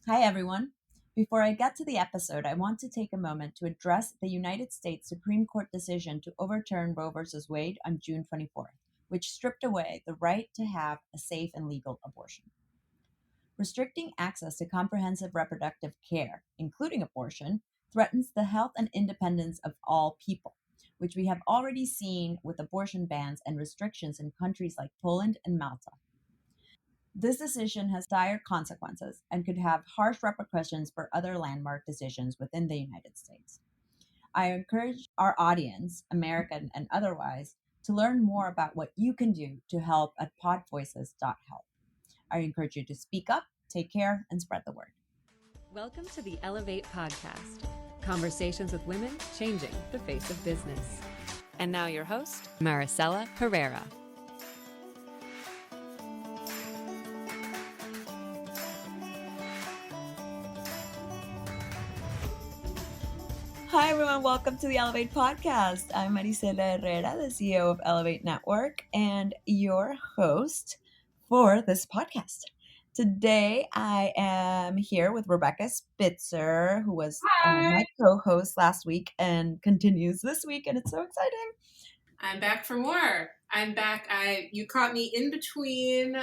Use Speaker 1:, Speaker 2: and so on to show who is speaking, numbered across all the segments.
Speaker 1: Hi, everyone. Before I get to the episode, I want to take a moment to address the United States Supreme Court decision to overturn Roe v. Wade on June 24th, which stripped away the right to have a safe and legal abortion. Restricting access to comprehensive reproductive care, including abortion, threatens the health and independence of all people, which we have already seen with abortion bans and restrictions in countries like Poland and Malta. This decision has dire consequences and could have harsh repercussions for other landmark decisions within the United States. I encourage our audience, American and otherwise, to learn more about what you can do to help at podvoices.help. I encourage you to speak up, take care, and spread the word.
Speaker 2: Welcome to the Ellevate podcast, conversations with women changing the face of business. And now your host, Maricella Herrera.
Speaker 1: Hi, everyone. Welcome to the Ellevate podcast. I'm Maricella Herrera, the CEO of Ellevate Network, and your host for this podcast. Today, I am here with Rebecca Spitzer, who was my co-host last week and continues this week, and it's so exciting.
Speaker 3: I'm back for more. I'm back. You caught me in between,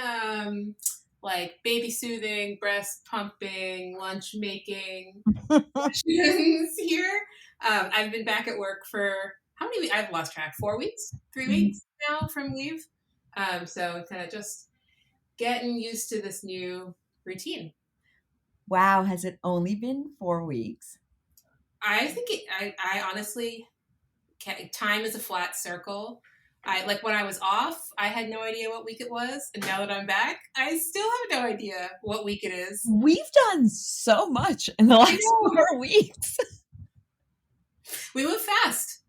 Speaker 3: like baby soothing, breast pumping, lunch making sessions here. I've been back at work for how many weeks? I've lost track. 4 weeks, 3 weeks now from leave. So kind of just getting used to this new routine.
Speaker 1: Wow, has it only been 4 weeks?
Speaker 3: I think I honestly, time is a flat circle. When I was off, I had no idea what week it was, and now that I'm back, I still have no idea what week it is.
Speaker 1: We've done so much in the last 4 weeks.
Speaker 3: We move fast.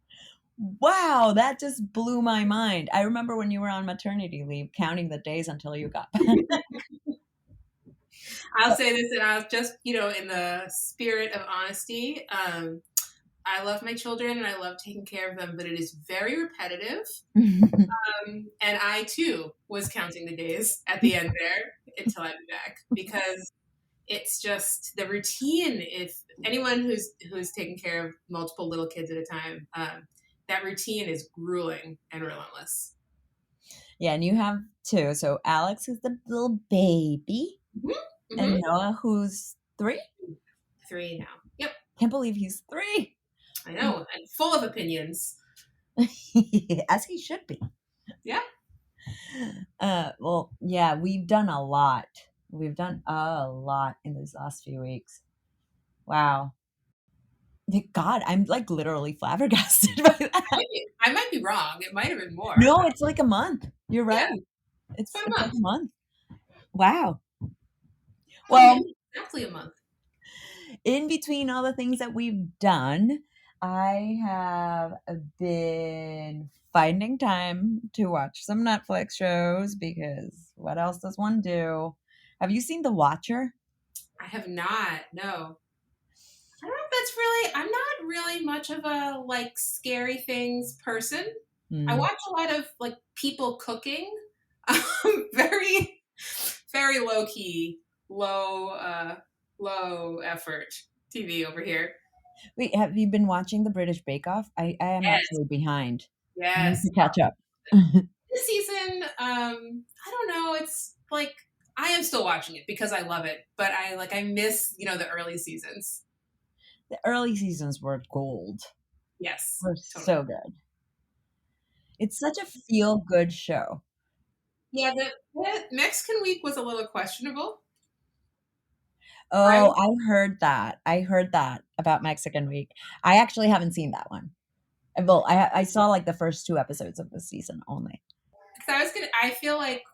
Speaker 1: Wow, that just blew my mind. I remember when you were on maternity leave, counting the days until you got back.
Speaker 3: I'll say this, and I'll just, in the spirit of honesty, I love my children and I love taking care of them, but it is very repetitive. And I too was counting the days at the end there until I'm back, because it's just the routine. If anyone who's taking care of multiple little kids at a time, that routine is grueling and relentless.
Speaker 1: Yeah, and you have two. So Alex is the little baby, and Noah, who's 3?
Speaker 3: 3 now. Yep.
Speaker 1: Can't believe he's 3.
Speaker 3: I know, and full of opinions.
Speaker 1: As he should be.
Speaker 3: Yeah.
Speaker 1: Well, yeah, we've done a lot. We've done a lot in these last few weeks. Wow. God, I'm like literally flabbergasted by that.
Speaker 3: I might be wrong. It might have been more.
Speaker 1: No, it's like a month. You're right.
Speaker 3: Yeah.
Speaker 1: It's like a month. Wow.
Speaker 3: Well, exactly a month.
Speaker 1: In between all the things that we've done, I have been finding time to watch some Netflix shows, because what else does one do? Have you seen The Watcher?
Speaker 3: I have not. No. I don't know if that's really, I'm not really much of a scary things person. I watch a lot of people cooking. Very, very low key, low effort TV over here.
Speaker 1: Wait, have you been watching the British Bake Off? I am actually behind.
Speaker 3: Yes.
Speaker 1: I need to catch up.
Speaker 3: This season, I don't know. It's I am still watching it because I love it, but I miss, the early seasons.
Speaker 1: The early seasons were gold.
Speaker 3: Yes.
Speaker 1: Were totally. So good. It's such a feel-good show.
Speaker 3: Yeah, the Mexican week was a little questionable.
Speaker 1: Oh, I heard that. I heard that about Mexican week. I actually haven't seen that one. Well, I saw the first 2 episodes of the season only.
Speaker 3: I feel like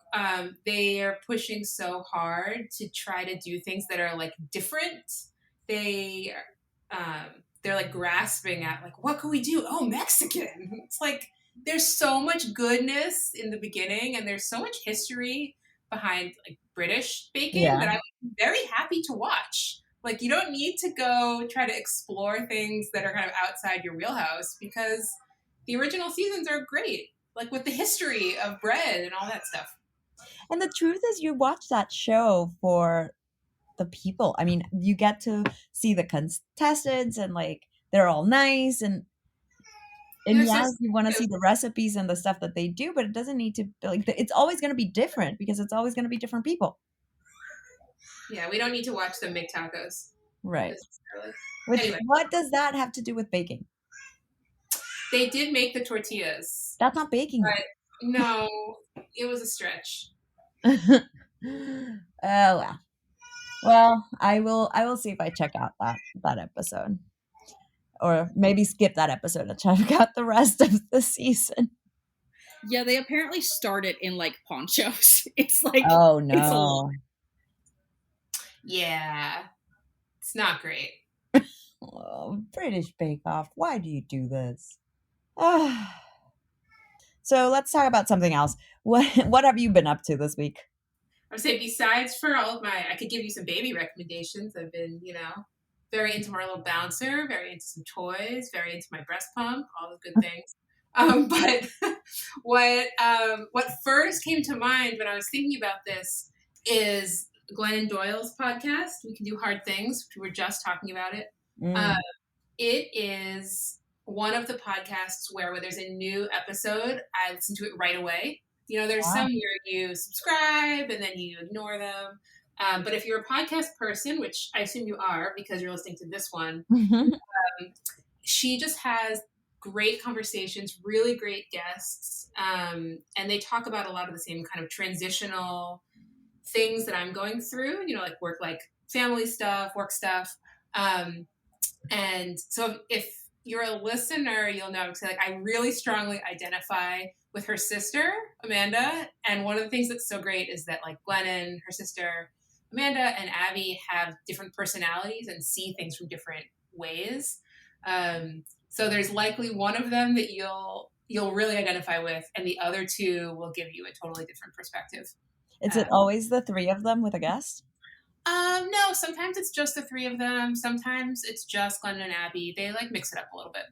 Speaker 3: they are pushing so hard to try to do things that are different. They're grasping at what can we do? Oh, Mexican. It's there's so much goodness in the beginning, and there's so much history behind British baking that I'm very happy to watch. You don't need to go try to explore things that are kind of outside your wheelhouse, because the original seasons are great, with the history of bread and all that stuff.
Speaker 1: And the truth is, you watch that show for the people. I mean, you get to see the contestants and like they're all nice and
Speaker 3: They're so
Speaker 1: yes, you want to see
Speaker 3: sensitive.
Speaker 1: the recipes and the stuff that they do, but it doesn't need to like it's always going to be different because it's always going to be different people.
Speaker 3: Yeah, we don't need to watch them make tacos
Speaker 1: Right.
Speaker 3: necessarily.
Speaker 1: Which
Speaker 3: Anyway,
Speaker 1: what does that have to do with baking?
Speaker 3: they did make the tortillas,
Speaker 1: That's not baking
Speaker 3: but no, it was a stretch.
Speaker 1: though. Oh well. Well, I will see if I check out that episode. Or maybe skip that episode and check out the rest of the season.
Speaker 4: Yeah, they apparently started in like ponchos. It's like
Speaker 1: Oh
Speaker 4: it's a lot.
Speaker 1: no.
Speaker 3: Yeah, it's not great.
Speaker 1: Oh, British Bake Off. Why do you do this? So let's talk about something else. What have you been up to this week?
Speaker 3: I would say besides for all of my, I could give you some baby recommendations. I've been, very into my little bouncer, very into some toys, very into my breast pump, all the good things. But what first came to mind when I was thinking about this is Glennon Doyle's podcast. We Can Do Hard Things. We were just talking about it.
Speaker 1: Mm.
Speaker 3: It is one of the podcasts where when there's a new episode, I listen to it right away. There's
Speaker 1: Wow.
Speaker 3: some where you subscribe and then you ignore them. But if you're a podcast person, which I assume you are because you're listening to this one, she just has great conversations, really great guests. And they talk about a lot of the same kind of transitional things that I'm going through, like work, like family stuff, work stuff. And so if you're a listener, you'll know, because like I really strongly identify with her sister, Amanda. And one of the things that's so great is that like Glennon, her sister, Amanda, and Abby have different personalities and see things from different ways. So there's likely one of them that you'll really identify with, and the other two will give you a totally different perspective.
Speaker 1: Is it always the three of them with a guest?
Speaker 3: No, sometimes it's just the three of them. Sometimes it's just Glennon and Abby. They like mix it up a little bit.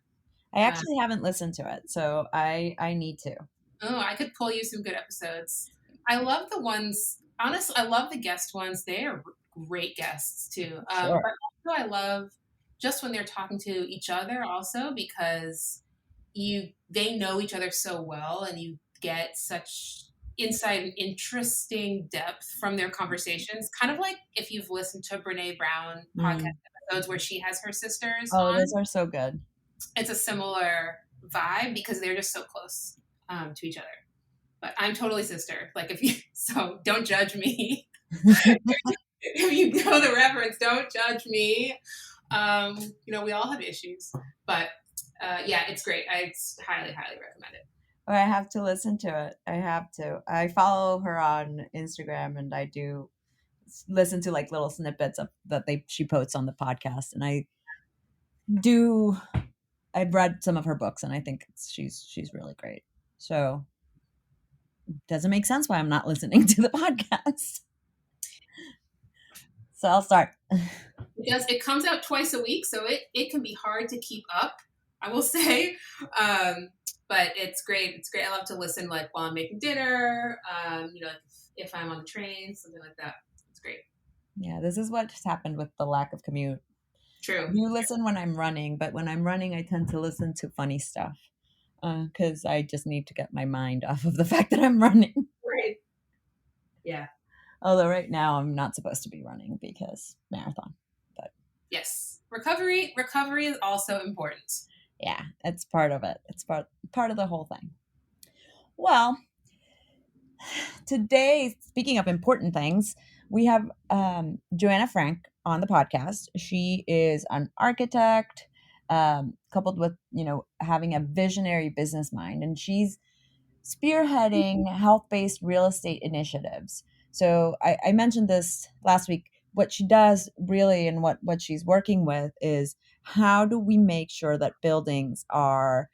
Speaker 1: I actually haven't listened to it, so I need to.
Speaker 3: Oh, I could pull you some good episodes. I love the ones, honestly, I love the guest ones. They are great guests too.
Speaker 1: Sure.
Speaker 3: But also I love just when they're talking to each other also, because they know each other so well and you get such insight and interesting depth from their conversations. Kind of like if you've listened to Brene Brown podcast episodes where she has her sisters
Speaker 1: Oh,
Speaker 3: on.
Speaker 1: those are so good.
Speaker 3: It's a similar vibe because they're just so close to each other. But I'm totally sister. Like so don't judge me. If you know the reference, don't judge me. We all have issues, but yeah, it's great. I highly, highly recommend it.
Speaker 1: I have to listen to it. I have to. I follow her on Instagram, and I do listen to like little snippets of that she posts on the podcast. And I've read some of her books, and I think she's really great. So it doesn't make sense why I'm not listening to the podcast. So I'll start.
Speaker 3: It comes out twice a week, so it can be hard to keep up, I will say. But it's great. It's great. I love to listen like while I'm making dinner, if I'm on the train, something like that. It's great.
Speaker 1: Yeah, this is what just happened with the lack of commute.
Speaker 3: True.
Speaker 1: You listen when I'm running, but when I'm running, I tend to listen to funny stuff because I just need to get my mind off of the fact that I'm running.
Speaker 3: Right. Yeah.
Speaker 1: Although right now I'm not supposed to be running because marathon. But
Speaker 3: yes, recovery is also important.
Speaker 1: Yeah, it's part of it. It's part of the whole thing. Well, today, speaking of important things, we have Joanna Frank on the podcast. She is an architect, coupled with having a visionary business mind, and she's spearheading health-based real estate initiatives. So I mentioned this last week. What she does really and what she's working with is how do we make sure that buildings are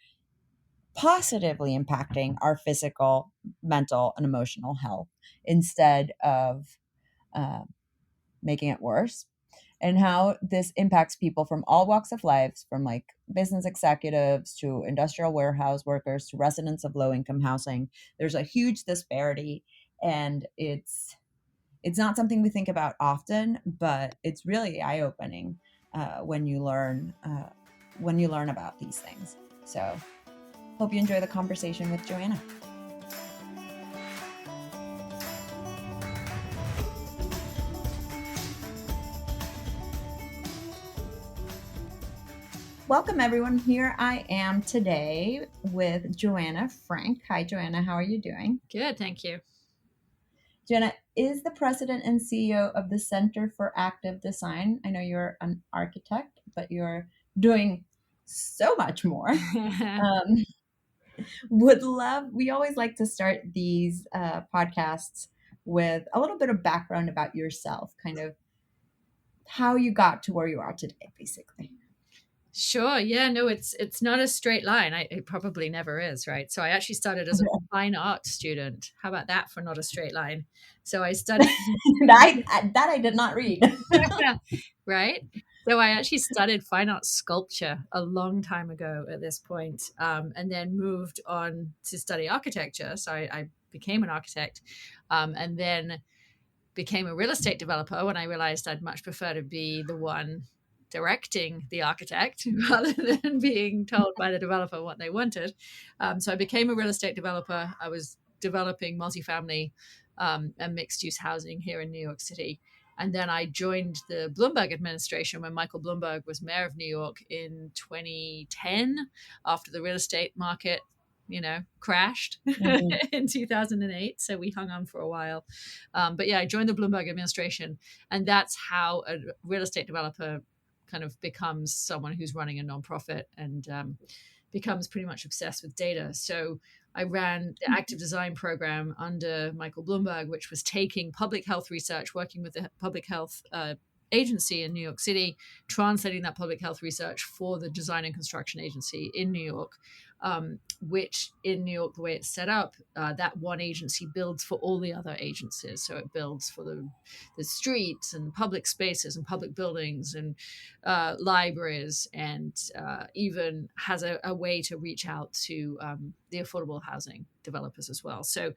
Speaker 1: positively impacting our physical, mental, and emotional health instead of making it worse, and how this impacts people from all walks of life, from like business executives to industrial warehouse workers to residents of low-income housing. There's a huge disparity, and it's it's not something we think about often, but it's really eye-opening when you learn about these things. So hope you enjoy the conversation with Joanna. Welcome, everyone. Here I am today with Joanna Frank. Hi, Joanna. How are you doing?
Speaker 5: Good, thank you.
Speaker 1: Joanna is the president and CEO of the Center for Active Design. I know you're an architect, but you're doing so much more. We always like to start these podcasts with a little bit of background about yourself, kind of how you got to where you are today, basically.
Speaker 5: Sure. Yeah, no, it's not a straight line. It probably never is, right? So I actually started as a fine art student. How about that for not a straight line? So I studied
Speaker 1: that I did not read.
Speaker 5: Right? So I actually studied fine art sculpture a long time ago at this point, and then moved on to study architecture. So I became an architect, and then became a real estate developer when I realized I'd much prefer to be the one directing the architect rather than being told by the developer what they wanted. So I became a real estate developer. I was developing multifamily and mixed use housing here in New York City. And then I joined the Bloomberg administration when Michael Bloomberg was mayor of New York in 2010, after the real estate market crashed in 2008. So we hung on for a while. But yeah, I joined the Bloomberg administration, and that's how a real estate developer kind of becomes someone who's running a nonprofit and becomes pretty much obsessed with data. So I ran the active design program under Michael Bloomberg, which was taking public health research, working with the public health agency in New York City, translating that public health research for the design and construction agency in New York, which in New York, the way it's set up, that one agency builds for all the other agencies. So it builds for the streets and public spaces and public buildings and libraries, and even has a way to reach out to the affordable housing developers as well. So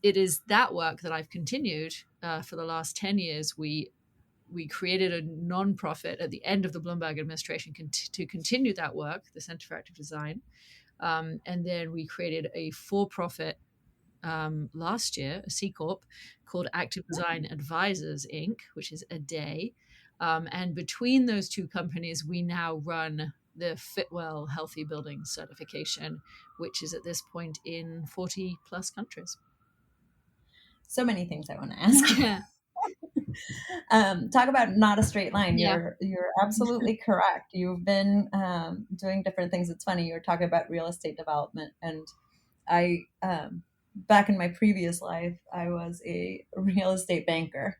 Speaker 5: it is that work that I've continued for the last 10 years. We created a nonprofit at the end of the Bloomberg administration to continue that work, the Center for Active Design. And then we created a for-profit last year, a C Corp, called Active Design Advisors, Inc., which is a day. And between those two companies, we now run the Fitwel Healthy Building Certification, which is at this point in 40 plus countries.
Speaker 1: So many things I want to ask. Talk about not a straight line.
Speaker 5: Yeah.
Speaker 1: You're absolutely correct. You've been doing different things. It's funny, you were talking about real estate development, and I back in my previous life, I was a real estate banker.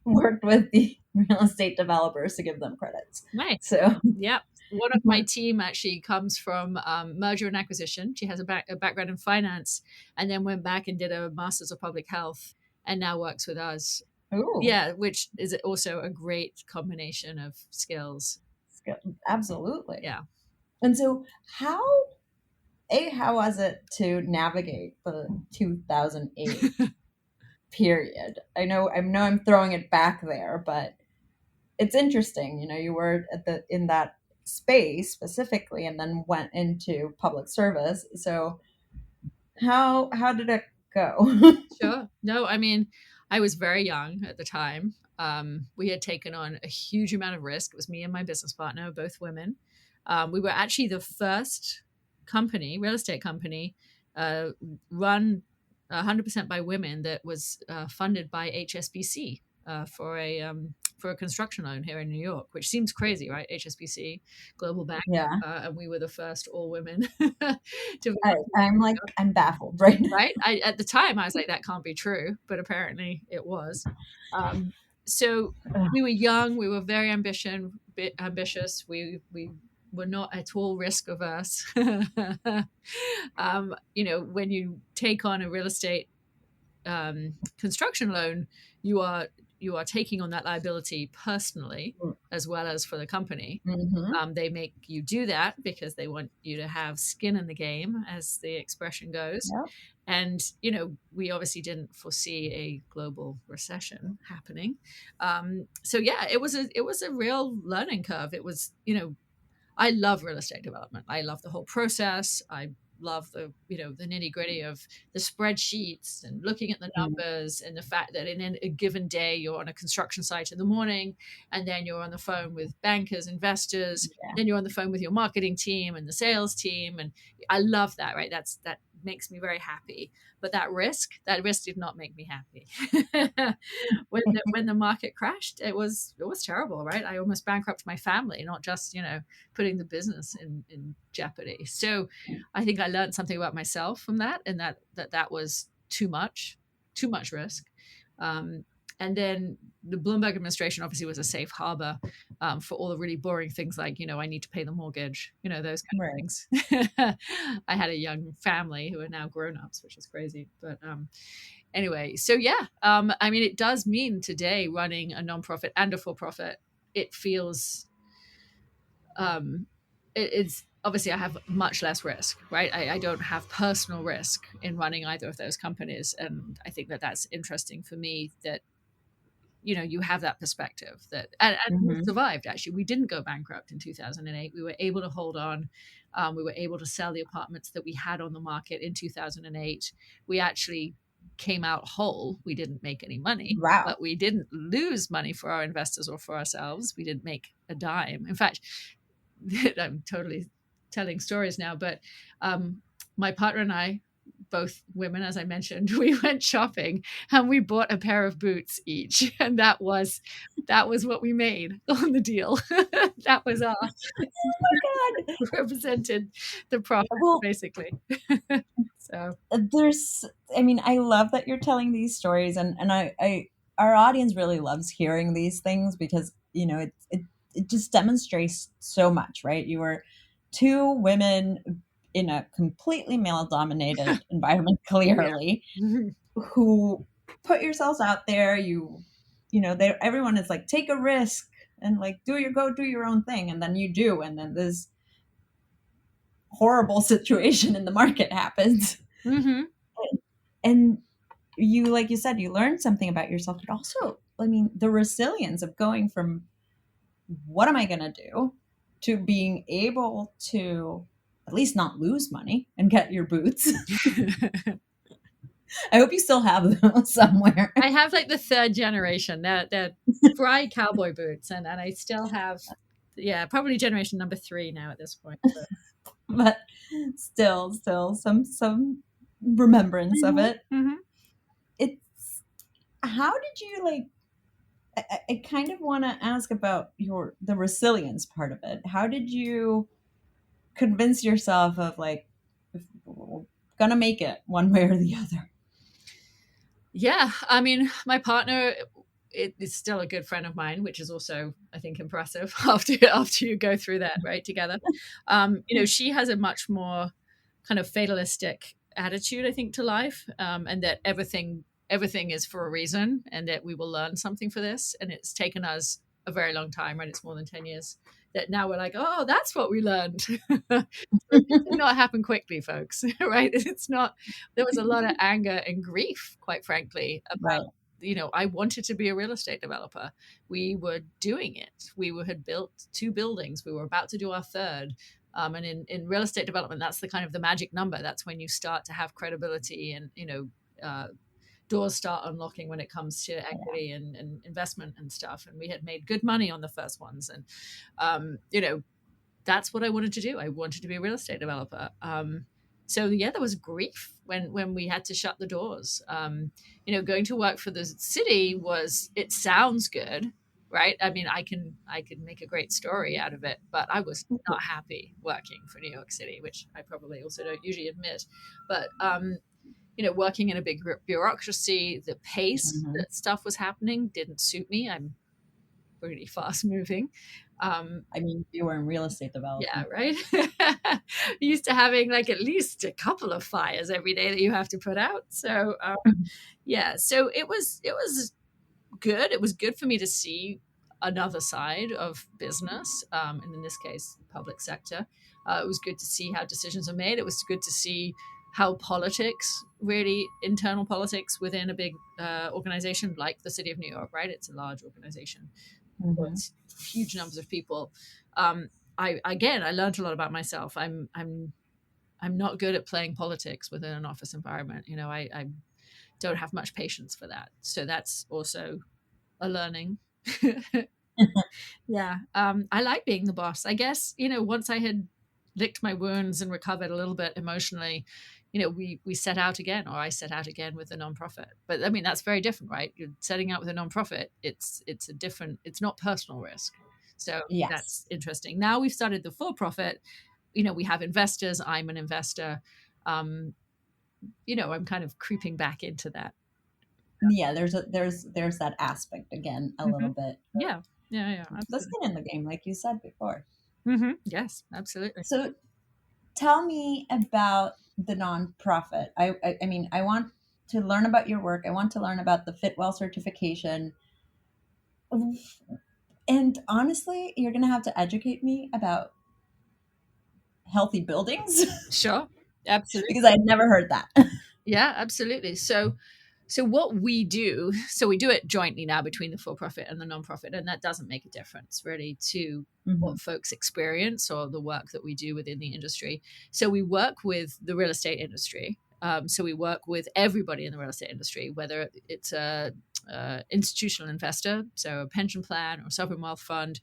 Speaker 1: Worked with the real estate developers to give them credits.
Speaker 5: Nice.
Speaker 1: So
Speaker 5: yeah, one of my team actually comes from merger and acquisition. She has a background in finance, and then went back and did a master's of public health, and now works with us.
Speaker 1: Ooh.
Speaker 5: Yeah, which is also a great combination of skills.
Speaker 1: Absolutely.
Speaker 5: Yeah.
Speaker 1: And so how was it to navigate the 2008 period? I know I'm throwing it back there, but it's interesting. You were in that space specifically, and then went into public service. So how did it go?
Speaker 5: Sure. No, I mean, I was very young at the time. We had taken on a huge amount of risk. It was me and my business partner, both women. We were actually the first real estate company, run 100% by women, that was funded by HSBC for a construction loan here in New York, which seems crazy, right? HSBC, global bank.
Speaker 1: Yeah.
Speaker 5: And we were the first all women.
Speaker 1: I'm baffled right now.
Speaker 5: Right? At the time, I was like, that can't be true, but apparently it was. So we were young, we were very ambitious. We were not at all risk averse. When you take on a real estate construction loan, you are taking on that liability personally as well as for the company.
Speaker 1: Mm-hmm.
Speaker 5: They make you do that because they want you to have skin in the game, as the expression goes.
Speaker 1: Yep.
Speaker 5: And, we obviously didn't foresee a global recession happening. So yeah, it was a real learning curve. It was, I love real estate development. I love the whole process. I love the the nitty gritty of the spreadsheets and looking at the numbers, and the fact that in a given day you're on a construction site in the morning, and then you're on the phone with bankers, investors,
Speaker 1: Yeah.
Speaker 5: then you're on the phone with your marketing team and the sales team, and I love that. Right, that makes me very happy. But that risk did not make me happy. When the market crashed, it was terrible. Right, I almost bankrupted my family, not just putting the business in jeopardy. So I think I learned something about myself from that, and that was too much risk. And then the Bloomberg administration obviously was a safe harbor for all the really boring things like, I need to pay the mortgage, those kind of things. I had a young family who are now grown-ups, which is crazy. But anyway, so yeah, I mean, it does mean today running a nonprofit and a for-profit, it feels it's obviously I have much less risk, right? I don't have personal risk in running either of those companies. And I think that that's interesting for me, that you have that perspective, that and we survived. Actually, we didn't go bankrupt in 2008. We were able to hold on. We were able to sell the apartments that we had on the market in 2008. We actually came out whole. We didn't make any money,
Speaker 1: Wow.
Speaker 5: but we didn't lose money for our investors or for ourselves. We didn't make a dime. In fact, I'm totally telling stories now, but my partner and I, both women, as I mentioned, we went shopping and we bought a pair of boots each, and that was what we made on the deal. That was our
Speaker 1: Oh my God.
Speaker 5: represented the profit,
Speaker 1: Well,
Speaker 5: basically. So
Speaker 1: I love that you're telling these stories, and our audience really loves hearing these things, because it just demonstrates so much, right? You were two women in a completely male dominated environment, clearly, who put yourselves out there. Everyone is like, take a risk and like do your own thing, and then you do, and then this horrible situation in the market happens. And you, like you said, you learned something about yourself, but also, the resilience of going from what am I going to do to being able to at least not lose money and get your boots. I hope you still have them somewhere.
Speaker 5: I have like the third generation. They're dry cowboy boots, and I still have, probably generation number 3 now at this point.
Speaker 1: But still some remembrance of it. It's how did you I kind of want to ask about the resilience part of it. How did you convince yourself of like, we're gonna make it one way or the other?
Speaker 5: Yeah, I mean, my partner is still a good friend of mine, which is also, I think, impressive after you go through that, right, together. She has a much more kind of fatalistic attitude, I think, to life, and that everything is for a reason, and that we will learn something for this. And it's taken us a very long time, right? It's more than 10 years that now we're like, oh, that's what we learned. So it did not happen quickly, folks, right? It's not, there was a lot of anger and grief, quite frankly, about, I wanted to be a real estate developer. We were doing it. We had built 2 buildings. We were about to do our third. And in real estate development, that's the kind of the magic number. That's when you start to have credibility, and, doors start unlocking when it comes to equity and investment and stuff. And we had made good money on the first ones. And, that's what I wanted to do. I wanted to be a real estate developer. So yeah, there was grief when we had to shut the doors. Going to work for the city it sounds good, right? I mean, I can make a great story out of it, but I was not happy working for New York City, which I probably also don't usually admit. But working in a big bureaucracy, the pace that stuff was happening didn't suit me. I'm really fast moving.
Speaker 1: You were in real estate development.
Speaker 5: Yeah, right. Used to having like at least a couple of fires every day that you have to put out. So so it was good. It was good for me to see another side of business, and in this case, public sector. It was good to see how decisions are made. It was good to see how politics, really internal politics within a big organization like the City of New York, right? It's a large organization.
Speaker 1: Mm-hmm.
Speaker 5: It's huge numbers of people. I learned a lot about myself. I'm not good at playing politics within an office environment. I don't have much patience for that. So that's also a learning. Yeah. I like being the boss. I guess, once I had licked my wounds and recovered a little bit emotionally, we set out again, or I set out again with a nonprofit. But I mean, that's very different, right? You're setting out with a nonprofit. It's a different, it's not personal risk. So
Speaker 1: Yes.
Speaker 5: that's interesting. Now we've started the for-profit, we have investors. I'm an investor. I'm kind of creeping back into that.
Speaker 1: Yeah, there's that aspect again a little
Speaker 5: Mhm.
Speaker 1: bit.
Speaker 5: Yeah.
Speaker 1: The
Speaker 5: Absolutely.
Speaker 1: skin in the game, like you said before.
Speaker 5: Yes, absolutely.
Speaker 1: So tell me about the nonprofit. I mean, I want to learn about your work. I want to learn about the Fitwell certification. And honestly, you're going to have to educate me about healthy buildings
Speaker 5: Sure. Absolutely.
Speaker 1: because I had never heard that.
Speaker 5: Yeah, absolutely. So what we do, so we do it jointly now between the for-profit and the non-profit, and that doesn't make a difference really to
Speaker 1: Mm-hmm.
Speaker 5: what folks experience or the work that we do within the industry. So we work with the real estate industry. So we work with everybody in the real estate industry, whether it's a institutional investor, so a pension plan or sovereign wealth fund,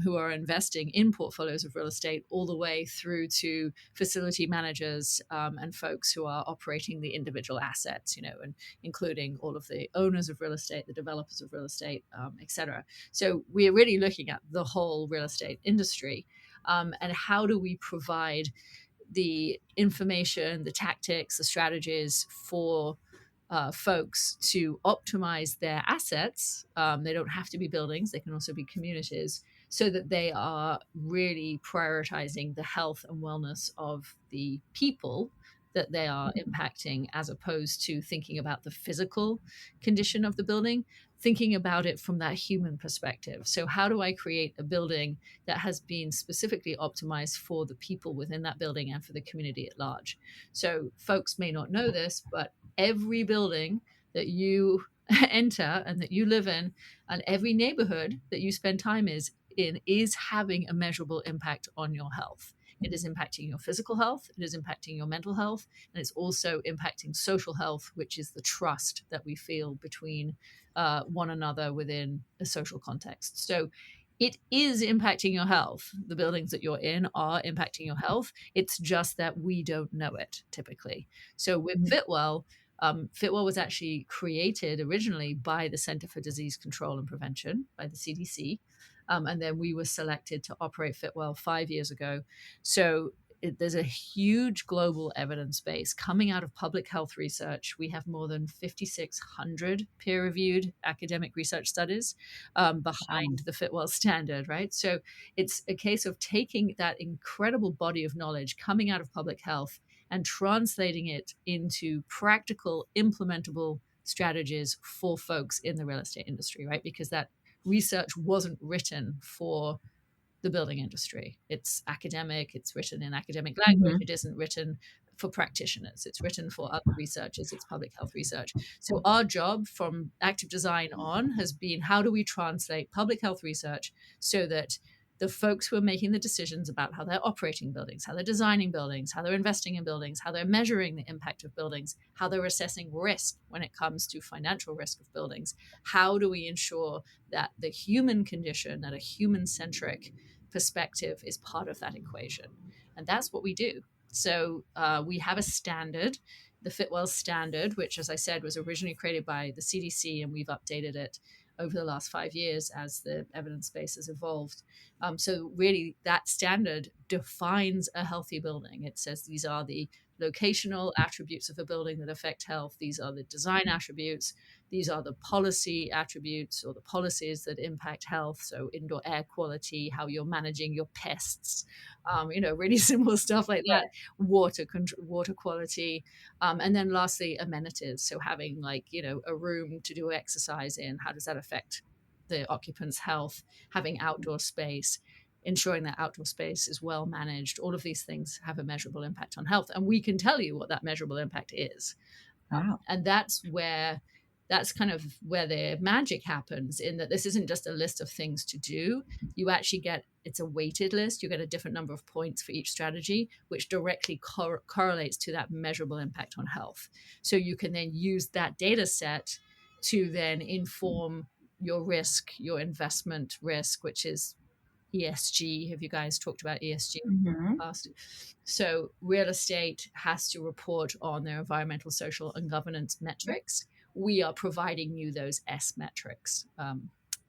Speaker 5: who are investing in portfolios of real estate, all the way through to facility managers and folks who are operating the individual assets, and including all of the owners of real estate, the developers of real estate, et cetera. So we're really looking at the whole real estate industry, and how do we provide the information, the tactics, the strategies for folks to optimize their assets. They don't have to be buildings, they can also be communities, so that they are really prioritizing the health and wellness of the people that they are impacting, as opposed to thinking about the physical condition of the building, thinking about it from that human perspective. So, how do I create a building that has been specifically optimized for the people within that building and for the community at large? So, folks may not know this, but every building that you enter and that you live in, and every neighborhood that you spend time in, is having a measurable impact on your health. It is impacting your physical health, it is impacting your mental health, and it's also impacting social health, which is the trust that we feel between one another within a social context. So it is impacting your health. The buildings that you're in are impacting your health. It's just that we don't know it typically. So with Fitwell, Fitwell was actually created originally by the Center for Disease Control and Prevention, by the CDC. And then we were selected to operate Fitwell 5 years ago. So there's a huge global evidence base coming out of public health research. We have more than 5,600 peer-reviewed academic research studies behind the Fitwell standard, right? So it's a case of taking that incredible body of knowledge coming out of public health and translating it into practical, implementable strategies for folks in the real estate industry, right? Because that research wasn't written for the building industry. It's academic, it's written in academic language, it isn't written for practitioners, it's written for other researchers, it's public health research. So our job from active design on has been, how do we translate public health research so that the folks who are making the decisions about how they're operating buildings, how they're designing buildings, how they're investing in buildings, how they're measuring the impact of buildings, how they're assessing risk when it comes to financial risk of buildings, how do we ensure that the human condition, that a human-centric perspective is part of that equation? And that's what we do. So we have a standard, the Fitwell standard, which, as I said, was originally created by the CDC, and we've updated it over the last 5 years as the evidence base has evolved. So really, that standard defines a healthy building. It says these are the locational attributes of a building that affect health. These are the design attributes. These are the policy attributes or the policies that impact health. So indoor air quality, how you're managing your pests, really simple stuff like that. Water quality, and then lastly, amenities. So having a room to do exercise in, how does that affect the occupant's health? Having outdoor space, ensuring that outdoor space is well managed. All of these things have a measurable impact on health, and we can tell you what that measurable impact is.
Speaker 1: Wow.
Speaker 5: And that's kind of where the magic happens, in that this isn't just a list of things to do. You actually get, it's a weighted list. You get a different number of points for each strategy, which directly correlates to that measurable impact on health. So you can then use that data set to then inform your risk, your investment risk, which is ESG. Have you guys talked about ESG in the past? So real estate has to report on their environmental, social, and governance metrics. We are providing you those S metrics,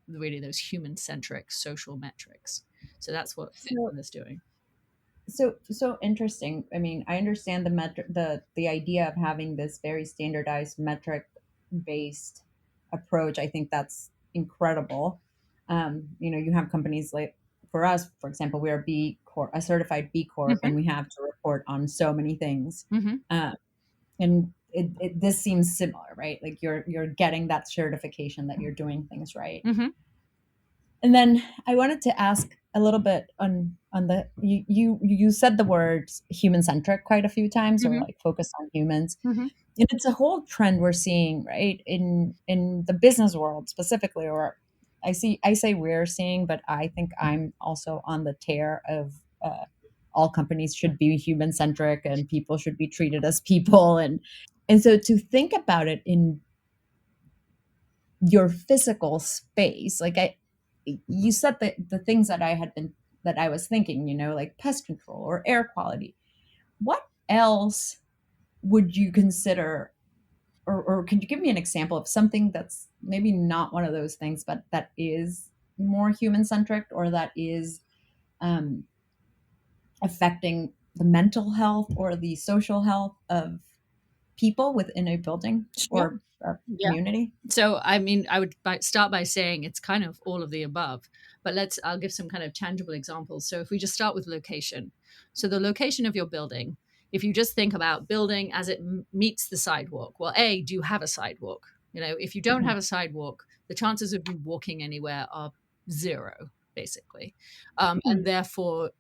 Speaker 5: really those human-centric social metrics. So that's what Finland is doing.
Speaker 1: So interesting. I mean, I understand the idea of having this very standardized metric based approach. I think that's incredible. You have companies like, for us, for example, we're B Corp, a certified B Corp, and we have to report on so many things. And this seems similar, right? Like you're getting that certification that you're doing things right. And then I wanted to ask a little bit on the you said the word human centric quite a few times, or like focus on humans. And it's a whole trend we're seeing, right, in the business world specifically, or I say we're seeing, but I think I'm also on the tear of all companies should be human centric and people should be treated as people, and so to think about it in your physical space, like you said the things that I was thinking, like pest control or air quality. What else would you consider, or could you give me an example of something that's maybe not one of those things, but that is more human centric, or that is affecting the mental health or the social health of people within a building or a community?
Speaker 5: So, I mean, I would start by saying it's kind of all of the above, but I'll give some kind of tangible examples. So if we just start with location. So the location of your building, if you just think about building as it meets the sidewalk, well, A, do you have a sidewalk? If you don't have a sidewalk, the chances of you walking anywhere are zero, basically. And therefore,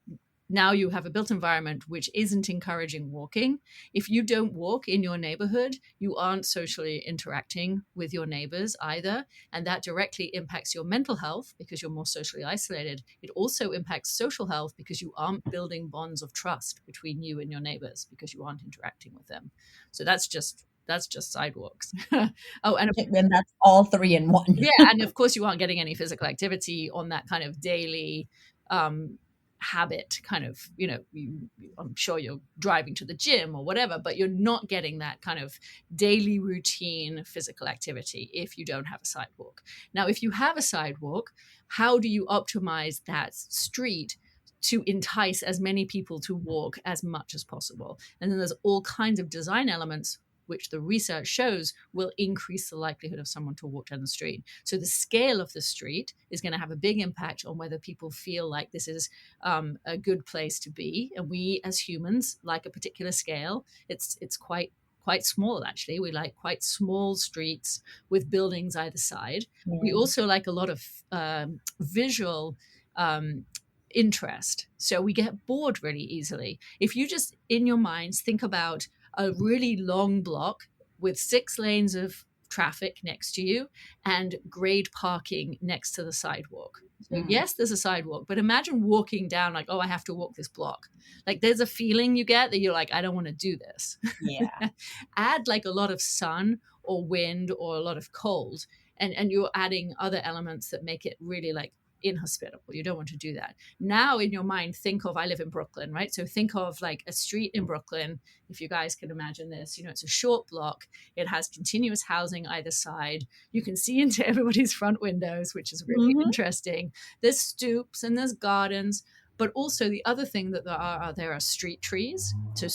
Speaker 5: now you have a built environment which isn't encouraging walking. If you don't walk in your neighborhood, you aren't socially interacting with your neighbors either. And that directly impacts your mental health because you're more socially isolated. It also impacts social health because you aren't building bonds of trust between you and your neighbors because you aren't interacting with them. So that's just sidewalks.
Speaker 1: And that's all three in one.
Speaker 5: Yeah. And of course, you aren't getting any physical activity on that kind of daily habit kind of, I'm sure you're driving to the gym or whatever, but you're not getting that kind of daily routine physical activity if you don't have a sidewalk. Now, if you have a sidewalk, how do you optimize that street to entice as many people to walk as much as possible? And then there's all kinds of design elements which the research shows will increase the likelihood of someone to walk down the street. So the scale of the street is going to have a big impact on whether people feel like this is a good place to be. And we as humans like a particular scale. It's quite small, actually. We like quite small streets with buildings either side. Yeah. We also like a lot of visual interest. So we get bored really easily. If you just in your minds think about a really long block with 6 lanes of traffic next to you and grade parking next to the sidewalk. So yes, there's a sidewalk, but imagine walking down like, oh, I have to walk this block. Like there's a feeling you get that you're like, I don't want to do this.
Speaker 1: Yeah.
Speaker 5: Add like a lot of sun or wind or a lot of cold, and you're adding other elements that make it really like inhospitable. You don't want to do that. Now in your mind, think of, I live in Brooklyn, right? So think of like a street in Brooklyn. If you guys can imagine this, it's a short block. It has continuous housing either side. You can see into everybody's front windows, which is really interesting. There's stoops and there's gardens. But also the other thing that there are street trees. So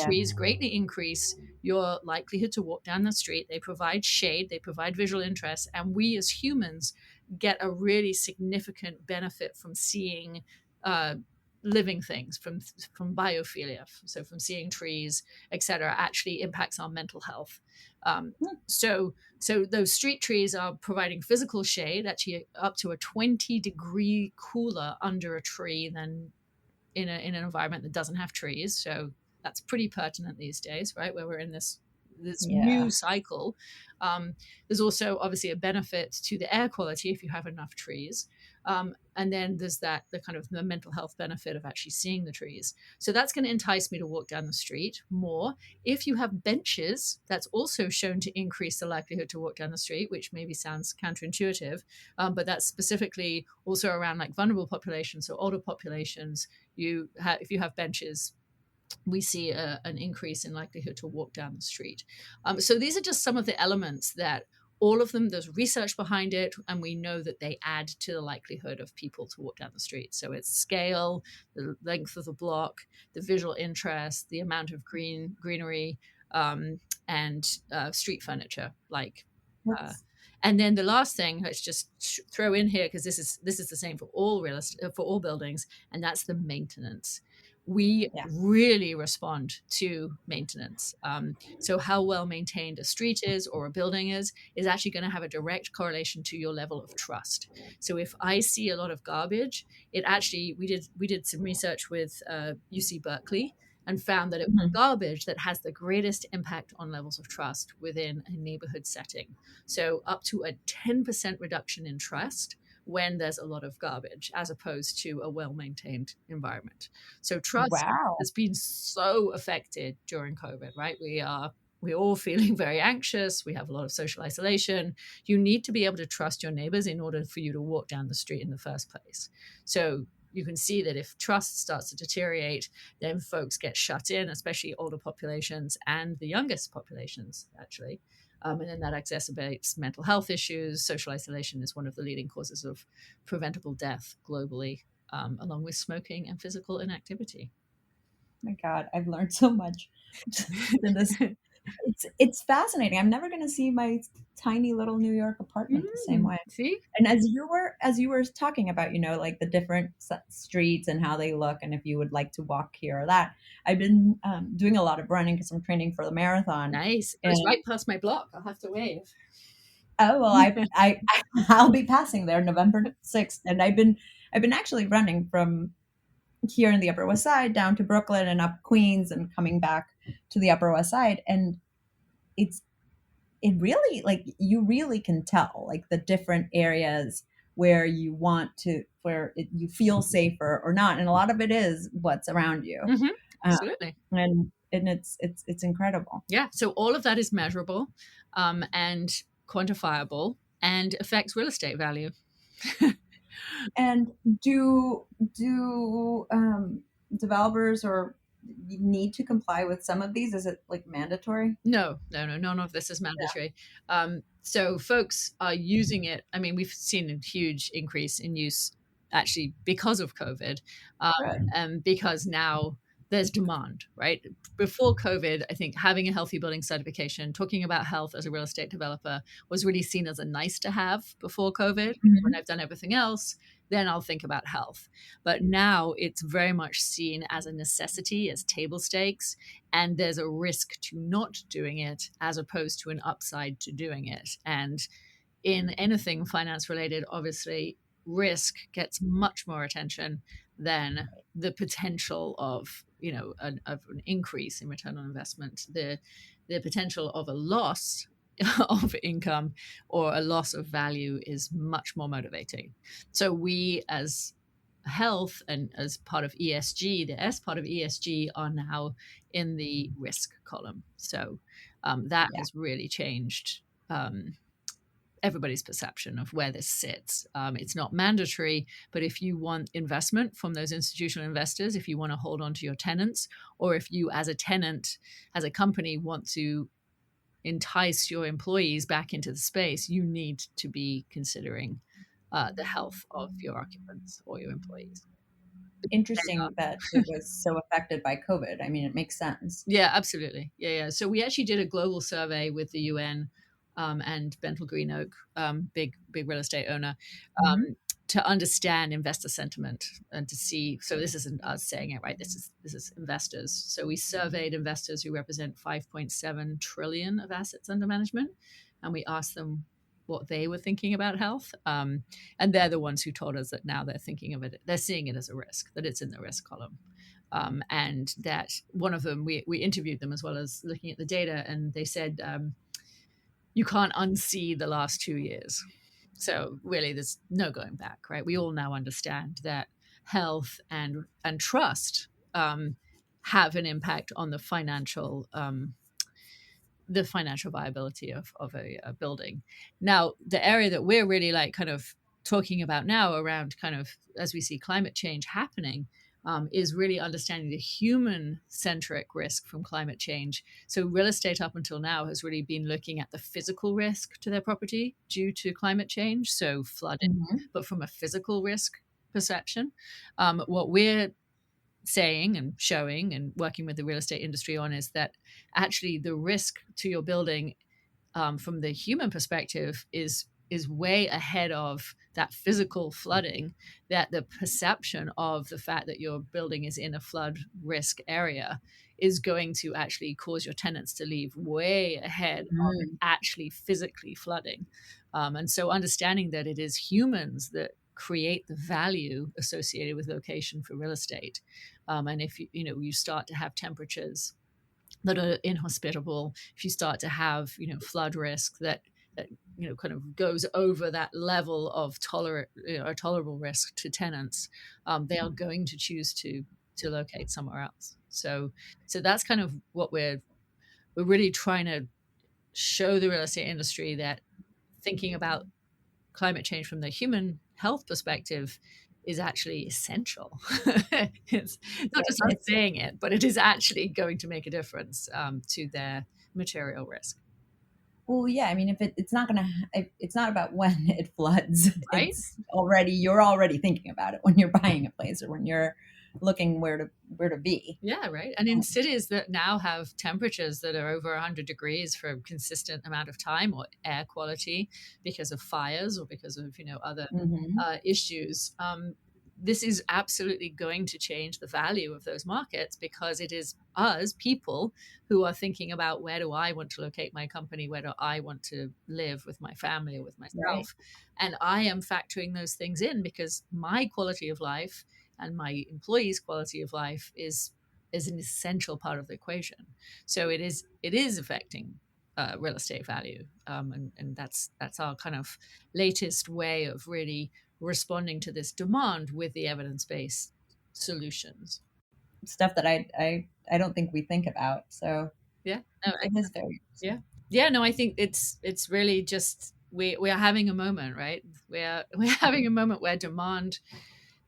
Speaker 5: trees greatly increase your likelihood to walk down the street. They provide shade, they provide visual interest, and we as humans get a really significant benefit from seeing living things, from biophilia, so from seeing trees, etc., actually impacts our mental health. So those street trees are providing physical shade, actually up to a 20-degree cooler under a tree than in an environment that doesn't have trees. So that's pretty pertinent these days, right? Where we're in this
Speaker 1: Yeah.
Speaker 5: new cycle. There's also obviously a benefit to the air quality if you have enough trees. And then there's the kind of the mental health benefit of actually seeing the trees. So that's going to entice me to walk down the street more. If you have benches, that's also shown to increase the likelihood to walk down the street, which maybe sounds counterintuitive, but that's specifically also around like vulnerable populations, so older populations. If you have benches, we see an increase in likelihood to walk down the street. So these are just some of the elements that all of them, there's research behind it, and we know that they add to the likelihood of people to walk down the street. So it's scale, the length of the block, the visual interest, the amount of greenery, and street furniture. And then the last thing, let's just throw in here, because this is the same for all for all buildings, and that's the maintenance. We really respond to maintenance. So how well maintained a street is or a building is actually going to have a direct correlation to your level of trust. So if I see a lot of garbage, we did some research with UC Berkeley and found that it was garbage that has the greatest impact on levels of trust within a neighborhood setting. So up to a 10% reduction in trust when there's a lot of garbage, as opposed to a well-maintained environment. So trust has been so affected during COVID, right? We're all feeling very anxious. We have a lot of social isolation. You need to be able to trust your neighbors in order for you to walk down the street in the first place. So you can see that if trust starts to deteriorate, then folks get shut in, especially older populations and the youngest populations, actually. And then that exacerbates mental health issues. Social isolation is one of the leading causes of preventable death globally, along with smoking and physical inactivity.
Speaker 1: My God, I've learned so much in this. It's fascinating. I'm never going to see my tiny little New York apartment the same way.
Speaker 5: See?
Speaker 1: And as you were talking about, like the different streets and how they look, and if you would like to walk here or that, I've been doing a lot of running because I'm training for the marathon.
Speaker 5: Nice. It was right past my block. I'll have to wave.
Speaker 1: Oh well, I'll be passing there November 6th, and I've been actually running from here in the Upper West Side down to Brooklyn and up Queens and coming back to the Upper West Side, and it really, like, you really can tell like the different areas where you you feel safer or not, and a lot of it is what's around you.
Speaker 5: Absolutely.
Speaker 1: And it's incredible.
Speaker 5: Yeah. So all of that is measurable and quantifiable and affects real estate value.
Speaker 1: And do developers or need to comply with some of these? Is it like mandatory?
Speaker 5: No, none of this is mandatory. So folks are using it. I mean, we've seen a huge increase in use actually because of COVID, and because now there's demand, right? Before COVID, I think having a healthy building certification, talking about health as a real estate developer was really seen as a nice to have before COVID. When I've done everything else, then I'll think about health. But now it's very much seen as a necessity, as table stakes, and there's a risk to not doing it as opposed to an upside to doing it. And in anything finance related, obviously, risk gets much more attention than the potential of an increase in return on investment. The potential of a loss of income or a loss of value is much more motivating. So we, as health and as part of ESG, the S part of ESG, are now in the risk column. So that has really changed everybody's perception of where this sits. It's not mandatory, but if you want investment from those institutional investors, if you want to hold on to your tenants, or if you as a tenant, as a company, want to entice your employees back into the space, you need to be considering the health of your occupants or your employees.
Speaker 1: Interesting that it was so affected by COVID. I mean, it makes sense.
Speaker 5: Yeah, absolutely. Yeah. So we actually did a global survey with the UN and Bentel Green Oak, big real estate owner. to understand investor sentiment and to see. So this isn't us saying it, right? This is investors. So we surveyed investors who represent 5.7 trillion of assets under management, and we asked them what they were thinking about health. And they're the ones who told us that now they're thinking of it, they're seeing it as a risk, that it's in the risk column. And that one of them, we interviewed them as well as looking at the data, and they said, you can't unsee the last 2 years. So really, there's no going back, right? We all now understand that health and trust have an impact on the financial viability of a building. Now, the area that we're really like kind of talking about now around kind of as we see climate change happening is really understanding the human-centric risk from climate change. So real estate up until now has really been looking at the physical risk to their property due to climate change, so flooding, but from a physical risk perception. What we're saying and showing and working with the real estate industry on is that actually the risk to your building from the human perspective is way ahead of that physical flooding, that the perception of the fact that your building is in a flood risk area is going to actually cause your tenants to leave way ahead of actually physically flooding. And so understanding that it is humans that create the value associated with location for real estate. And if you start to have temperatures that are inhospitable, if you start to have flood risk that kind of goes over that level of tolerable risk to tenants, they are going to choose to locate somewhere else. So that's kind of what we're really trying to show the real estate industry, that thinking about climate change from the human health perspective is actually essential. It's not just us saying it, but it is actually going to make a difference to their material risk.
Speaker 1: Well, yeah. I mean, if it's not it's not about when it floods,
Speaker 5: right?
Speaker 1: You're already thinking about it when you're buying a place or when you're looking where to be.
Speaker 5: Yeah, right. And in cities that now have temperatures that are over 100 degrees for a consistent amount of time, or air quality because of fires or because of other issues, this is absolutely going to change the value of those markets, because it is us people who are thinking about, where do I want to locate my company? Where do I want to live with my family or with myself? Right. And I am factoring those things in, because my quality of life and my employees' quality of life is an essential part of the equation. So it is affecting real estate value, and that's our kind of latest way of really responding to this demand with the evidence-based solutions.
Speaker 1: Stuff that I don't think we think about. So
Speaker 5: yeah, no,
Speaker 1: it is very
Speaker 5: yeah. No, I think it's really just we're having a moment, right? We're having a moment where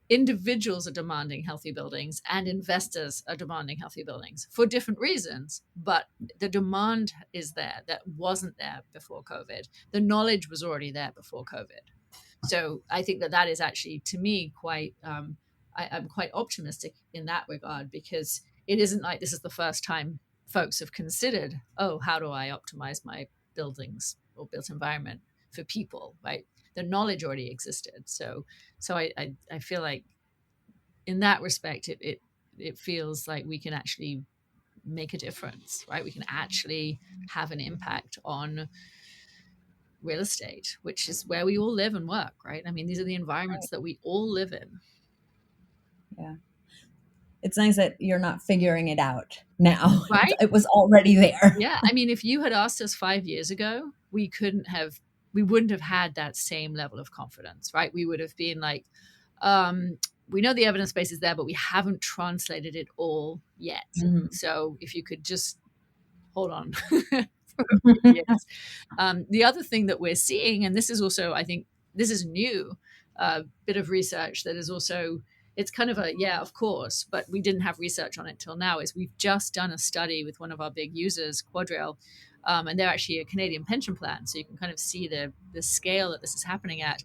Speaker 5: individuals are demanding healthy buildings and investors are demanding healthy buildings for different reasons, but the demand is there that wasn't there before COVID. The knowledge was already there before COVID. So I think that is actually, to me, quite I'm quite optimistic in that regard, because it isn't like this is the first time folks have considered, how do I optimize my buildings or built environment for people, right? The knowledge already existed. So I feel like in that respect, it feels like we can actually make a difference, right? We can actually have an impact on real estate, which is where we all live and work, right? I mean, these are the environments that we all live in.
Speaker 1: Yeah. It's nice that you're not figuring it out now.
Speaker 5: Right?
Speaker 1: It was already there.
Speaker 5: Yeah. I mean, if you had asked us 5 years ago, we wouldn't have had that same level of confidence, right? We would have been like, we know the evidence base is there, but we haven't translated it all yet. So if you could just hold on. Yes. The other thing that we're seeing, and this is also, I think this is new, bit of research that is also, it's kind of of course, but we didn't have research on it till now, is we've just done a study with one of our big users, Quadrail, and they're actually a Canadian pension plan. So you can kind of see the scale that this is happening at,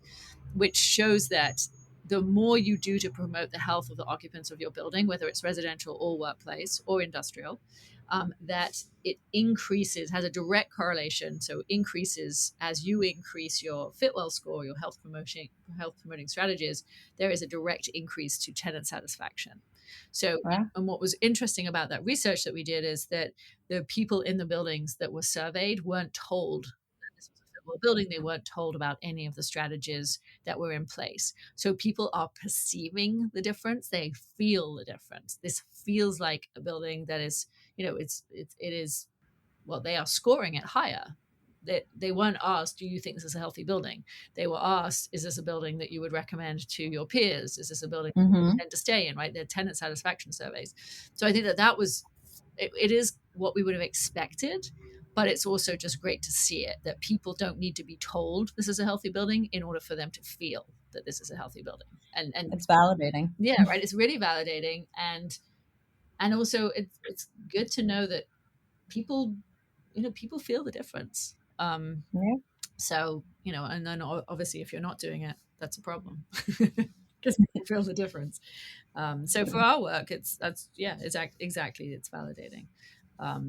Speaker 5: which shows that the more you do to promote the health of the occupants of your building, whether it's residential or workplace or industrial, that it increases, has a direct correlation. So increases as you increase your Fitwell score, your health promoting strategies, there is a direct increase to tenant satisfaction. So,
Speaker 1: Wow.
Speaker 5: and what was interesting about that research that we did is that the people in the buildings that were surveyed weren't told that this was a Fitwell building. They weren't told about any of the strategies that were in place. So people are perceiving the difference. They feel the difference. This feels like a building that is, it is, well, they are scoring it higher. They weren't asked, do you think this is a healthy building? They were asked, is this a building that you would recommend to your peers? Is this a building you
Speaker 1: Mm-hmm.
Speaker 5: tend to stay in, right? They're tenant satisfaction surveys. So I think that was, it is what we would have expected, but it's also just great to see it, that people don't need to be told this is a healthy building in order for them to feel that this is a healthy building. And
Speaker 1: It's validating.
Speaker 5: yeah, right. It's really validating. And also it's good to know that people, people feel the difference.
Speaker 1: Yeah.
Speaker 5: So, and then obviously if you're not doing it, that's a problem because people feel the difference. So for our work, exactly. It's validating.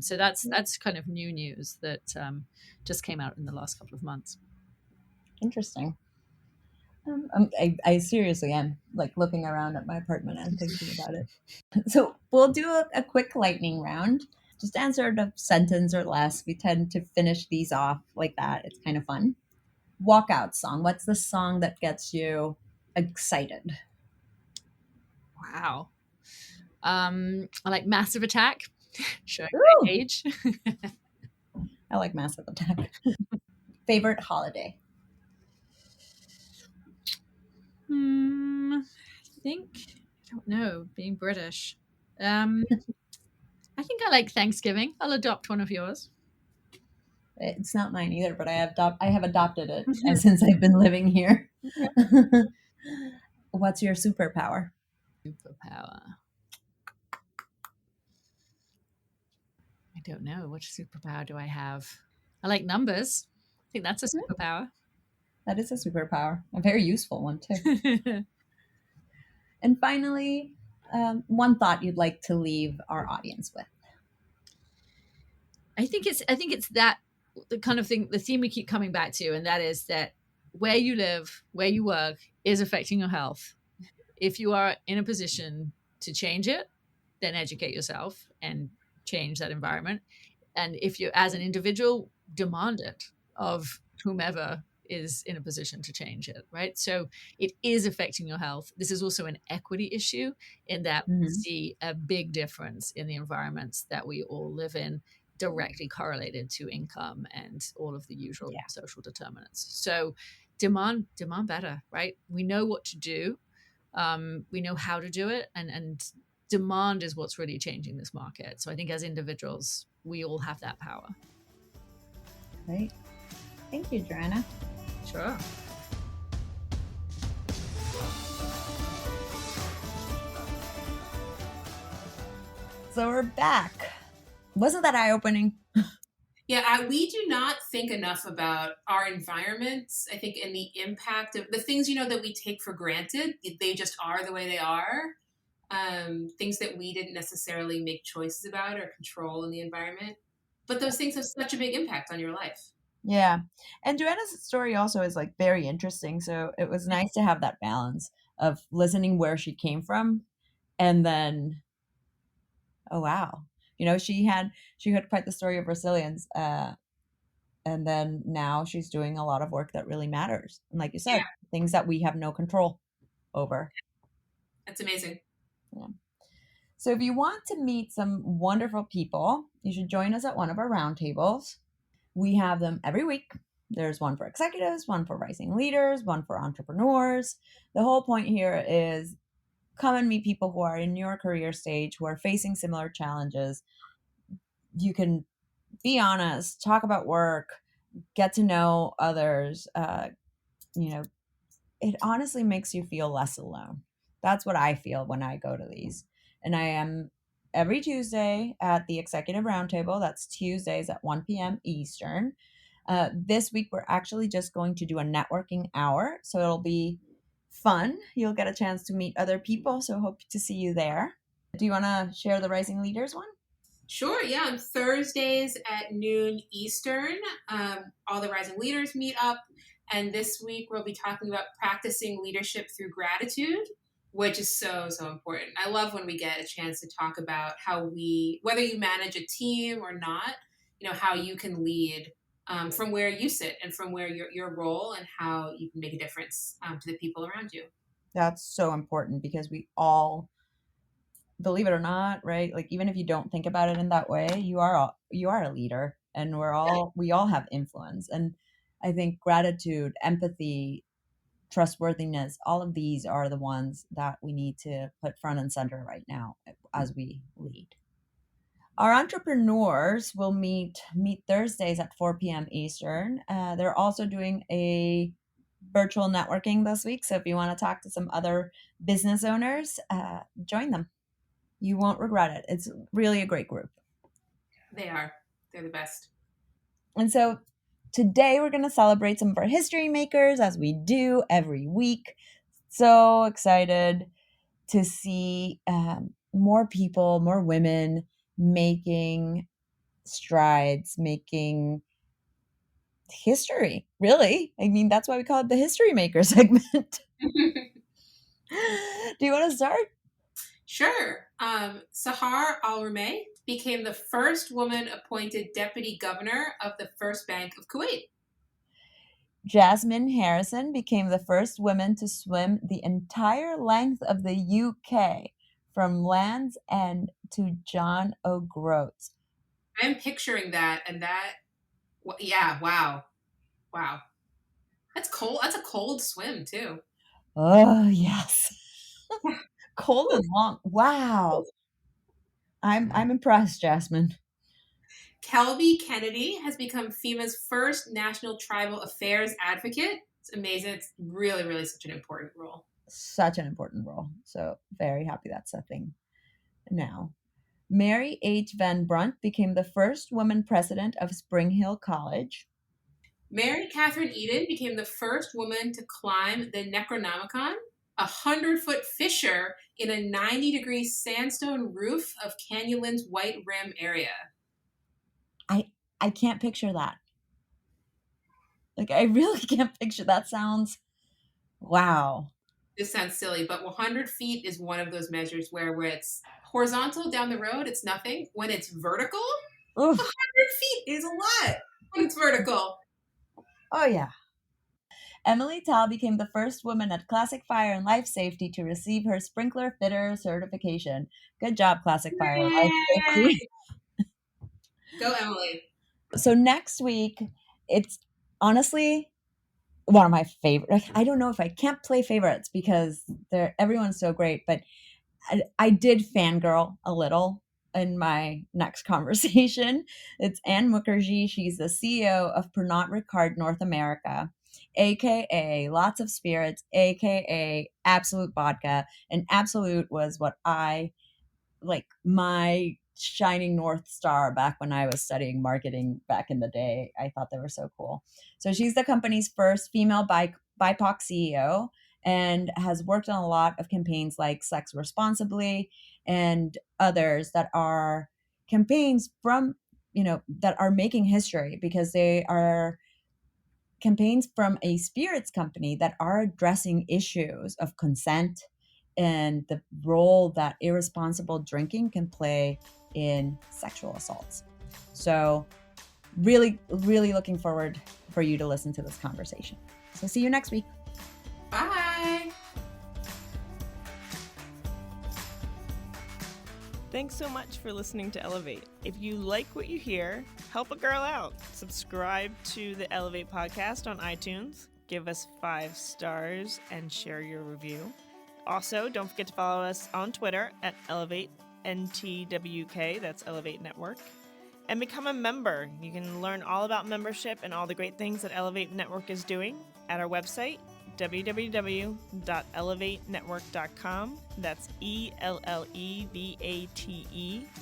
Speaker 5: So that's kind of new news that just came out in the last couple of months.
Speaker 1: Interesting. I seriously am like looking around at my apartment and thinking about it. So we'll do a quick lightning round. Just answer a sentence or less. We tend to finish these off like that. It's kind of fun. Walkout song. What's the song that gets you excited?
Speaker 5: Wow. I like Massive Attack, showing
Speaker 1: Ooh,
Speaker 5: my age.
Speaker 1: I like Massive Attack. Favorite holiday?
Speaker 5: I think, I don't know, being British. I think I like Thanksgiving. I'll adopt one of yours.
Speaker 1: It's not mine either, but I have adopted it since I've been living here. What's your superpower?
Speaker 5: Superpower. I don't know. Which superpower do I have? I like numbers. I think that's a superpower.
Speaker 1: That is a superpower, a very useful one too. And finally, one thought you'd like to leave our audience with.
Speaker 5: I think it's that the kind of thing, the theme we keep coming back to, and that is that where you live, where you work is affecting your health. If you are in a position to change it, then educate yourself and change that environment. And if you, as an individual, demand it of whomever is in a position to change it, right? So it is affecting your health. This is also an equity issue in that we see a big difference in the environments that we all live in, directly correlated to income and all of the usual social determinants. So demand better, right? We know what to do. We know how to do it, and demand is what's really changing this market. So I think as individuals, we all have that power.
Speaker 1: Great. Thank you, Joanna.
Speaker 5: Sure.
Speaker 1: So we're back. Wasn't that eye-opening?
Speaker 3: Yeah, we do not think enough about our environments, I think, and the impact of the things, that we take for granted. They just are the way they are. Things that we didn't necessarily make choices about or control in the environment. But those things have such a big impact on your life.
Speaker 1: Yeah. And Joanna's story also is like very interesting. So it was nice to have that balance of listening where she came from and then, oh, wow. She had quite the story of resilience. And then now she's doing a lot of work that really matters. And like you said, things that we have no control over.
Speaker 3: That's amazing.
Speaker 1: Yeah. So if you want to meet some wonderful people, you should join us at one of our roundtables. We have them every week. There's one for executives, one for rising leaders, one for entrepreneurs. The whole point here is come and meet people who are in your career stage, who are facing similar challenges. You can be honest, talk about work, get to know others. It honestly makes you feel less alone. That's what I feel when I go to these. And I am every Tuesday at the Executive Roundtable. That's Tuesdays at 1 p.m. Eastern. This week, we're actually just going to do a networking hour. So it'll be fun. You'll get a chance to meet other people, so hope to see you there. Do you want to share the Rising Leaders one?
Speaker 3: Sure, yeah. On Thursdays at noon Eastern, all the Rising Leaders meet up. And this week we'll be talking about practicing leadership through gratitude, which is so, so important. I love when we get a chance to talk about whether you manage a team or not, how you can lead from where you sit and from where your role and how you can make a difference to the people around you.
Speaker 1: That's so important because we all, believe it or not, right? Like even if you don't think about it in that way, you are a leader, and we all have influence. And I think gratitude, empathy, trustworthiness, all of these are the ones that we need to put front and center right now as we lead. Our entrepreneurs will meet Thursdays at 4 p.m. Eastern. They're also doing a virtual networking this week. So if you want to talk to some other business owners, join them. You won't regret it. It's really a great group.
Speaker 3: They are. They're the best.
Speaker 1: And so today we're going to celebrate some of our history makers, as we do every week. So excited to see more people, more women making strides, making history, really. I mean, that's why we call it the History Maker segment. Do you want to start?
Speaker 3: Sure. Sahar Al-Rumeh became the first woman appointed deputy governor of the First Bank of Kuwait.
Speaker 1: Jasmine Harrison became the first woman to swim the entire length of the UK from Land's End to John O'Groats.
Speaker 3: I'm picturing that, and yeah, wow. That's cold. That's a cold swim too.
Speaker 1: Oh, yes. Cold and long. Wow. I'm impressed, Jasmine.
Speaker 3: Kelby Kennedy has become FEMA's first National Tribal Affairs advocate. It's amazing. It's really, really such an important role.
Speaker 1: Such an important role. So very happy that's a thing now. Mary H. Van Brunt became the first woman president of Spring Hill College.
Speaker 3: Mary Catherine Eden became the first woman to climb the Necronomicon, a 100-foot fissure in a 90-degree sandstone roof of Canyonland's White Rim area.
Speaker 1: I can't picture that. Like, I really can't picture that. Sounds, wow.
Speaker 3: This sounds silly, but 100 feet is one of those measures where it's horizontal down the road, it's nothing. When it's vertical,
Speaker 1: Oof.
Speaker 3: 100 feet is a lot when it's vertical.
Speaker 1: Oh, yeah. Emily Tal became the first woman at Classic Fire and Life Safety to receive her sprinkler fitter certification. Good job, Classic Fire and Life Safety.
Speaker 3: Go, Emily.
Speaker 1: So next week, it's honestly one of my favorite. Like, I don't know if I can't play favorites because everyone's so great, but I did fangirl a little in my next conversation. It's Anne Mukherjee. She's the CEO of Pernod Ricard North America, aka Lots of Spirits, aka Absolute Vodka. And Absolute was what my shining North Star back when I was studying marketing back in the day. I thought they were so cool. So she's the company's first female BIPOC CEO and has worked on a lot of campaigns like Sex Responsibly and others that are campaigns that are making history because they are campaigns from a spirits company that are addressing issues of consent and the role that irresponsible drinking can play in sexual assaults. So really, really looking forward for you to listen to this conversation. So see you next week.
Speaker 3: Bye.
Speaker 6: Thanks so much for listening to Ellevate. If you like what you hear, help a girl out. Subscribe to the Ellevate podcast on iTunes, give us 5 stars, and share your review. Also, don't forget to follow us on Twitter at EllevateNTWK, that's Ellevate Network, and become a member. You can learn all about membership and all the great things that Ellevate Network is doing at our website, www.ellevatenetwork.com. That's ELLEVATE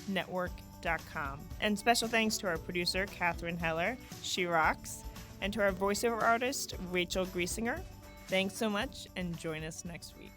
Speaker 6: network.com. And special thanks to our producer, Catherine Heller. She rocks. And to our voiceover artist, Rachel Griesinger. Thanks so much, and join us next week.